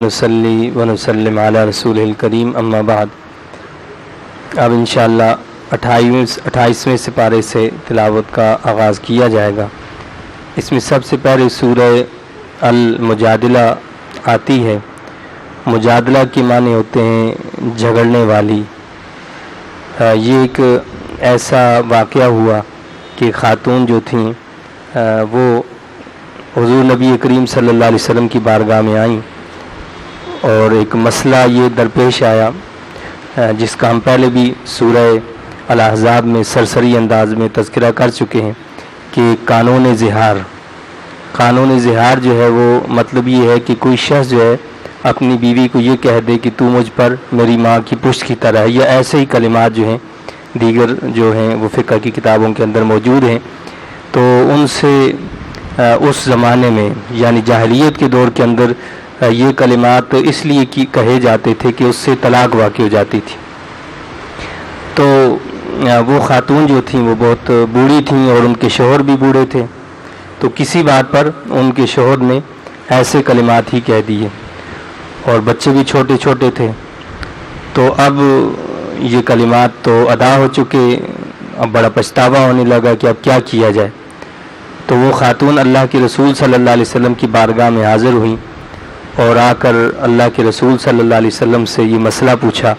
نصلی و نسلم علی رسول الکریم اما بعد۔ اب انشاءاللہ 28ویں سپارے سے تلاوت کا آغاز کیا جائے گا۔ اس میں سب سے پہلے سورہ المجادلہ آتی ہے۔ مجادلہ کے معنی ہوتے ہیں جھگڑنے والی۔ یہ ایک ایسا واقعہ ہوا کہ خاتون جو تھیں وہ حضور نبی کریم صلی اللہ علیہ وسلم کی بارگاہ میں آئیں اور ایک مسئلہ یہ درپیش آیا جس کا ہم پہلے بھی سورہ الاحزاب میں سرسری انداز میں تذکرہ کر چکے ہیں کہ قانون زہار جو ہے وہ مطلب یہ ہے کہ کوئی شخص جو ہے اپنی بیوی کو یہ کہہ دے کہ تو مجھ پر میری ماں کی پشت کی طرح ہے، یا ایسے ہی کلمات جو ہیں دیگر جو ہیں وہ فقہ کی کتابوں کے اندر موجود ہیں۔ تو ان سے اس زمانے میں یعنی جاہلیت کے دور کے اندر یہ کلمات اس لیے کہے جاتے تھے کہ اس سے طلاق واقع ہو جاتی تھی۔ تو وہ خاتون جو تھیں وہ بہت بوڑھی تھیں اور ان کے شوہر بھی بوڑھے تھے، تو کسی بات پر ان کے شوہر نے ایسے کلمات ہی کہہ دیے اور بچے بھی چھوٹے چھوٹے تھے۔ تو اب یہ کلمات تو ادا ہو چکے، اب بڑا پچھتاوا ہونے لگا کہ اب کیا کیا جائے۔ تو وہ خاتون اللہ کے رسول صلی اللہ علیہ وسلم کی بارگاہ میں حاضر ہوئیں اور آ کر اللہ کے رسول صلی اللہ علیہ وسلم سے یہ مسئلہ پوچھا۔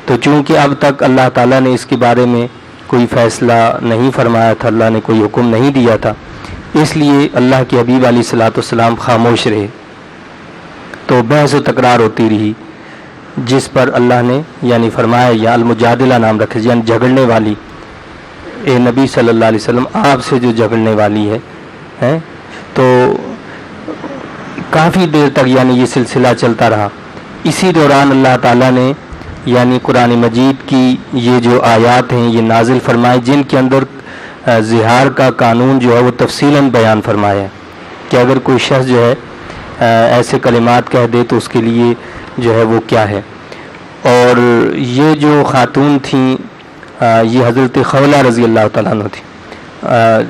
تو چونکہ اب تک اللہ تعالیٰ نے اس کے بارے میں کوئی فیصلہ نہیں فرمایا تھا، اللہ نے کوئی حکم نہیں دیا تھا، اس لیے اللہ کے حبیب علیہ الصلوۃ والسلام خاموش رہے۔ تو بحث و تکرار ہوتی رہی، جس پر اللہ نے یعنی فرمایا یا المجادلہ نام رکھے، یعنی جھگڑنے والی، اے نبی صلی اللہ علیہ وسلم آپ سے جو جھگڑنے والی ہے۔ تو کافی دیر تک یعنی یہ سلسلہ چلتا رہا۔ اسی دوران اللہ تعالیٰ نے یعنی قرآن مجید کی یہ جو آیات ہیں یہ نازل فرمائے، جن کے اندر زہار کا قانون جو ہے وہ تفصیلاً بیان فرمایا ہے کہ اگر کوئی شخص جو ہے ایسے کلمات کہہ دے تو اس کے لیے جو ہے وہ کیا ہے۔ اور یہ جو خاتون تھیں یہ حضرت خولہ رضی اللہ تعالیٰ عنہ تھی۔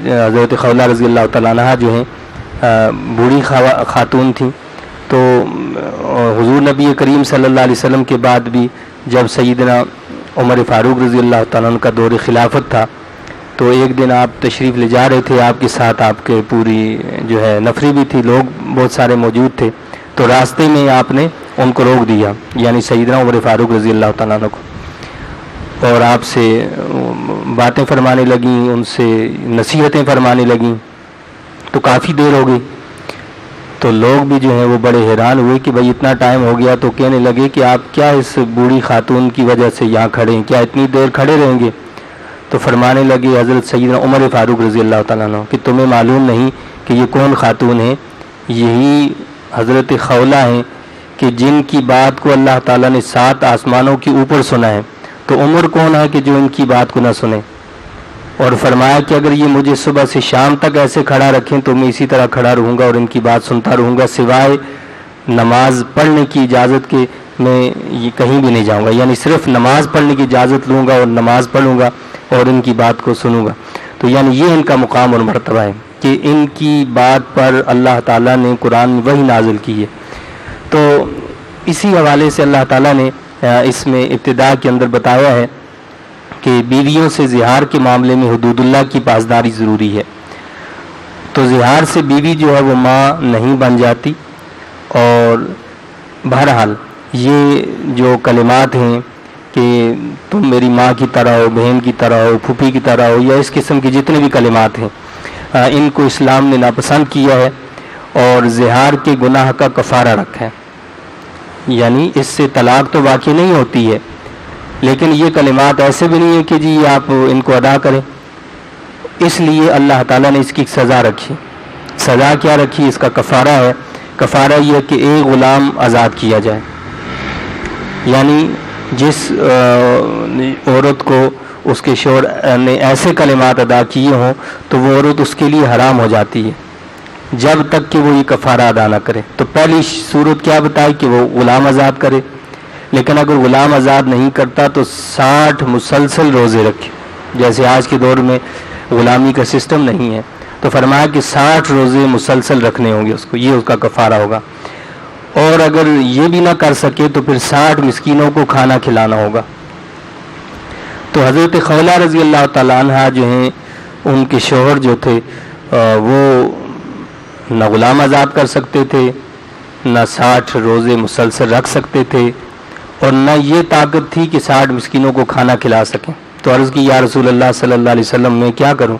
حضرت خولہ رضی اللہ تعالیٰ عنہ جو ہیں بوڑھی خاتون تھیں۔ تو حضور نبی کریم صلی اللہ علیہ وسلم کے بعد بھی جب سیدنا عمر فاروق رضی اللہ تعالیٰ عنہ کا دور خلافت تھا، تو ایک دن آپ تشریف لے جا رہے تھے، آپ کے ساتھ آپ کے پوری جو ہے نفری بھی تھی، لوگ بہت سارے موجود تھے۔ تو راستے میں آپ نے ان کو روک دیا، یعنی سیدنا عمر فاروق رضی اللہ تعالیٰ عنہ کو، اور آپ سے باتیں فرمانے لگیں، ان سے نصیحتیں فرمانے لگیں۔ تو کافی دیر ہو گئی، تو لوگ بھی جو ہیں وہ بڑے حیران ہوئے کہ بھائی اتنا ٹائم ہو گیا۔ تو کہنے لگے کہ آپ کیا اس بوڑھی خاتون کی وجہ سے یہاں کھڑے ہیں، کیا اتنی دیر کھڑے رہیں گے؟ تو فرمانے لگے حضرت سیدنا عمر فاروق رضی اللہ تعالیٰ عنہ کہ تمہیں معلوم نہیں کہ یہ کون خاتون ہیں؟ یہی حضرت خولہ ہیں کہ جن کی بات کو اللہ تعالیٰ نے 7 آسمانوں کے اوپر سنا ہے، تو عمر کون ہے کہ جو ان کی بات کو نہ سنے؟ اور فرمایا کہ اگر یہ مجھے صبح سے شام تک ایسے کھڑا رکھیں تو میں اسی طرح کھڑا رہوں گا اور ان کی بات سنتا رہوں گا، سوائے نماز پڑھنے کی اجازت کے میں یہ کہیں بھی نہیں جاؤں گا، یعنی صرف نماز پڑھنے کی اجازت لوں گا اور نماز پڑھوں گا اور ان کی بات کو سنوں گا۔ تو یعنی یہ ان کا مقام اور مرتبہ ہے کہ ان کی بات پر اللہ تعالیٰ نے قرآن میں وحی نازل کی ہے۔ تو اسی حوالے سے اللہ تعالیٰ نے اس میں ابتدا کے اندر بتایا ہے کہ بیویوں سے زہار کے معاملے میں حدود اللہ کی پاسداری ضروری ہے۔ تو زہار سے بیوی جو ہے وہ ماں نہیں بن جاتی، اور بہرحال یہ جو کلمات ہیں کہ تم میری ماں کی طرح ہو، بہن کی طرح ہو، پھوپھی کی طرح ہو، یا اس قسم کے جتنے بھی کلمات ہیں ان کو اسلام نے ناپسند کیا ہے اور زہار کے گناہ کا کفارہ رکھا ہے۔ یعنی اس سے طلاق تو واقع نہیں ہوتی ہے، لیکن یہ کلمات ایسے بھی نہیں ہے کہ جی آپ ان کو ادا کریں، اس لیے اللہ تعالیٰ نے اس کی سزا رکھی۔ سزا کیا رکھی؟ اس کا کفارہ ہے۔ کفارہ یہ ہے کہ ایک غلام آزاد کیا جائے، یعنی جس عورت کو اس کے شوہر نے ایسے کلمات ادا کیے ہوں تو وہ عورت اس کے لیے حرام ہو جاتی ہے جب تک کہ وہ یہ کفارہ ادا نہ کرے۔ تو پہلی صورت کیا بتائی کہ وہ غلام آزاد کرے، لیکن اگر غلام آزاد نہیں کرتا تو 60 مسلسل روزے رکھے، جیسے آج کے دور میں غلامی کا سسٹم نہیں ہے۔ تو فرمایا کہ 60 روزے مسلسل رکھنے ہوں گے اس کو، یہ اس کا کفارہ ہوگا۔ اور اگر یہ بھی نہ کر سکے تو پھر 60 مسکینوں کو کھانا کھلانا ہوگا۔ تو حضرت خولہ رضی اللہ تعالیٰ عنہ جو ہیں ان کے شوہر جو تھے وہ نہ غلام آزاد کر سکتے تھے، نہ 60 روزے مسلسل رکھ سکتے تھے، اور نہ یہ طاقت تھی کہ 60 مسکینوں کو کھانا کھلا سکیں۔ تو عرض کی یا رسول اللہ صلی اللہ علیہ وسلم میں کیا کروں،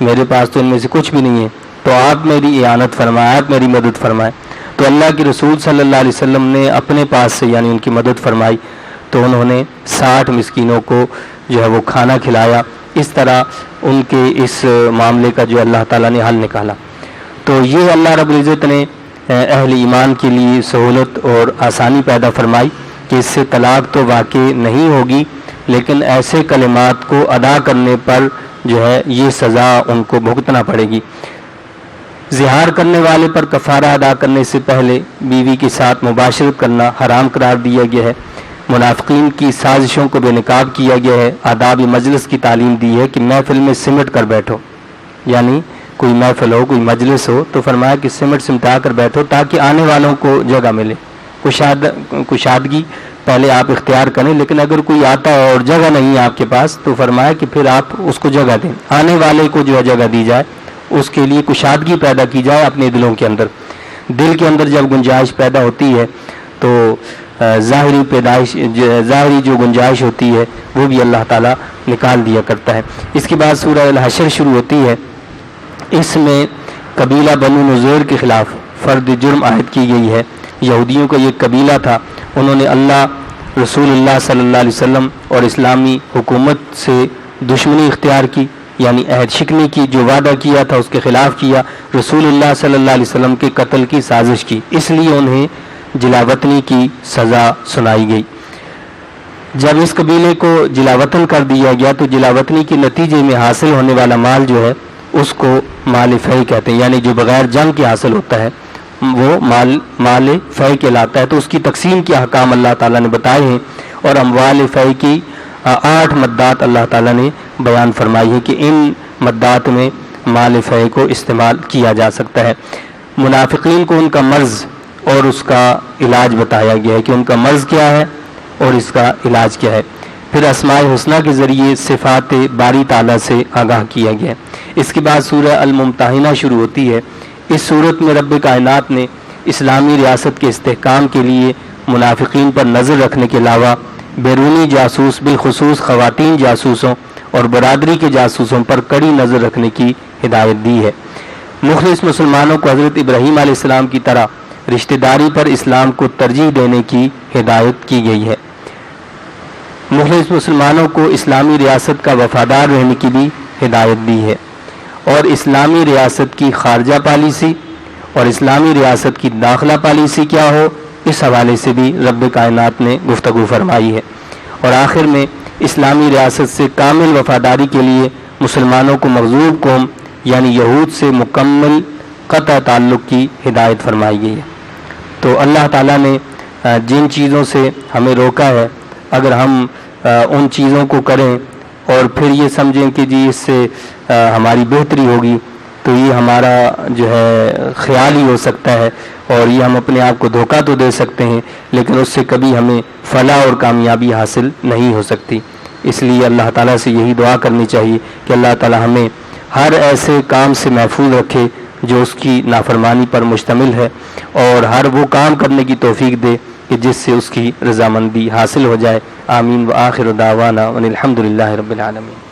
میرے پاس تو ان میں سے کچھ بھی نہیں ہے، تو آپ میری اعانت فرمائیں، آپ میری مدد فرمائیں۔ تو اللہ کے رسول صلی اللہ علیہ وسلم نے اپنے پاس سے یعنی ان کی مدد فرمائی، تو انہوں نے 60 مسکینوں کو جو ہے وہ کھانا کھلایا۔ اس طرح ان کے اس معاملے کا جو اللہ تعالیٰ نے حل نکالا۔ تو یہ اللہ رب العزت نے اہل ایمان کے لیے سہولت اور آسانی پیدا فرمائی کہ اس سے طلاق تو واقع نہیں ہوگی، لیکن ایسے کلمات کو ادا کرنے پر جو ہے یہ سزا ان کو بھگتنا پڑے گی۔ زہار کرنے والے پر کفارہ ادا کرنے سے پہلے بیوی کے ساتھ مباشرت کرنا حرام قرار دیا گیا ہے۔ منافقین کی سازشوں کو بے نقاب کیا گیا ہے۔ آداب مجلس کی تعلیم دی ہے کہ محفل میں سمٹ کر بیٹھو، یعنی کوئی محفل ہو، کوئی مجلس ہو تو فرمایا کہ سمٹا کر بیٹھو تاکہ آنے والوں کو جگہ ملے۔ کشادگی پہلے آپ اختیار کریں، لیکن اگر کوئی آتا ہے اور جگہ نہیں ہے آپ کے پاس تو فرمایا کہ پھر آپ اس کو جگہ دیں، آنے والے کو جو ہے جگہ دی جائے، اس کے لیے کشادگی پیدا کی جائے اپنے دلوں کے اندر۔ دل کے اندر جب گنجائش پیدا ہوتی ہے تو ظاہری جو گنجائش ہوتی ہے وہ بھی اللہ تعالیٰ نکال دیا کرتا ہے۔ اس کے بعد سورہ الحشر شروع ہوتی ہے۔ اس میں قبیلہ بنو نذیر کے خلاف فرد جرم عائد کی گئی ہے۔ یہودیوں کا یہ قبیلہ تھا، انہوں نے اللہ، رسول اللہ صلی اللہ علیہ وسلم اور اسلامی حکومت سے دشمنی اختیار کی، یعنی عہد شکنی کی، جو وعدہ کیا تھا اس کے خلاف کیا، رسول اللہ صلی اللہ علیہ وسلم کے قتل کی سازش کی، اس لیے انہیں جلاوطنی کی سزا سنائی گئی۔ جب اس قبیلے کو جلاوطن کر دیا گیا تو جلاوطنی کے نتیجے میں حاصل ہونے والا مال جو ہے اس کو مال فی کہتے ہیں، یعنی جو بغیر جنگ کے حاصل ہوتا ہے وہ مال فی کہلاتا ہے۔ تو اس کی تقسیم کے احکام اللہ تعالیٰ نے بتائے ہیں، اور اموال فی کی 8 مدات اللہ تعالیٰ نے بیان فرمائی ہے کہ ان مدات میں مال فی کو استعمال کیا جا سکتا ہے۔ منافقین کو ان کا مرض اور اس کا علاج بتایا گیا ہے کہ ان کا مرض کیا ہے اور اس کا علاج کیا ہے۔ پھر اسماء حسنہ کے ذریعے صفات باری تعالیٰ سے آگاہ کیا گیا ہے۔ اس کے بعد سورہ الممتحنہ شروع ہوتی ہے۔ اس صورت میں رب کائنات نے اسلامی ریاست کے استحکام کے لیے منافقین پر نظر رکھنے کے علاوہ بیرونی جاسوس، بالخصوص خواتین جاسوسوں اور برادری کے جاسوسوں پر کڑی نظر رکھنے کی ہدایت دی ہے۔ مخلص مسلمانوں کو حضرت ابراہیم علیہ السلام کی طرح رشتہ داری پر اسلام کو ترجیح دینے کی ہدایت کی گئی ہے۔ مخلص مسلمانوں کو اسلامی ریاست کا وفادار رہنے کی بھی ہدایت دی ہے، اور اسلامی ریاست کی خارجہ پالیسی اور اسلامی ریاست کی داخلہ پالیسی کیا ہو، اس حوالے سے بھی رب کائنات نے گفتگو فرمائی ہے۔ اور آخر میں اسلامی ریاست سے کامل وفاداری کے لیے مسلمانوں کو مغضوب قوم یعنی یہود سے مکمل قطع تعلق کی ہدایت فرمائی گئی ہے۔ تو اللہ تعالیٰ نے جن چیزوں سے ہمیں روکا ہے، اگر ہم ان چیزوں کو کریں اور پھر یہ سمجھیں کہ جی اس سے ہماری بہتری ہوگی، تو یہ ہمارا جو ہے خیال ہی ہو سکتا ہے، اور یہ ہم اپنے آپ کو دھوکہ تو دے سکتے ہیں، لیکن اس سے کبھی ہمیں فلاح اور کامیابی حاصل نہیں ہو سکتی۔ اس لیے اللہ تعالیٰ سے یہی دعا کرنی چاہیے کہ اللہ تعالیٰ ہمیں ہر ایسے کام سے محفوظ رکھے جو اس کی نافرمانی پر مشتمل ہے، اور ہر وہ کام کرنے کی توفیق دے کہ جس سے اس کی رضامندی حاصل ہو جائے۔ آمین۔ وآخر دعوانا ان الحمد للہ رب العالمین۔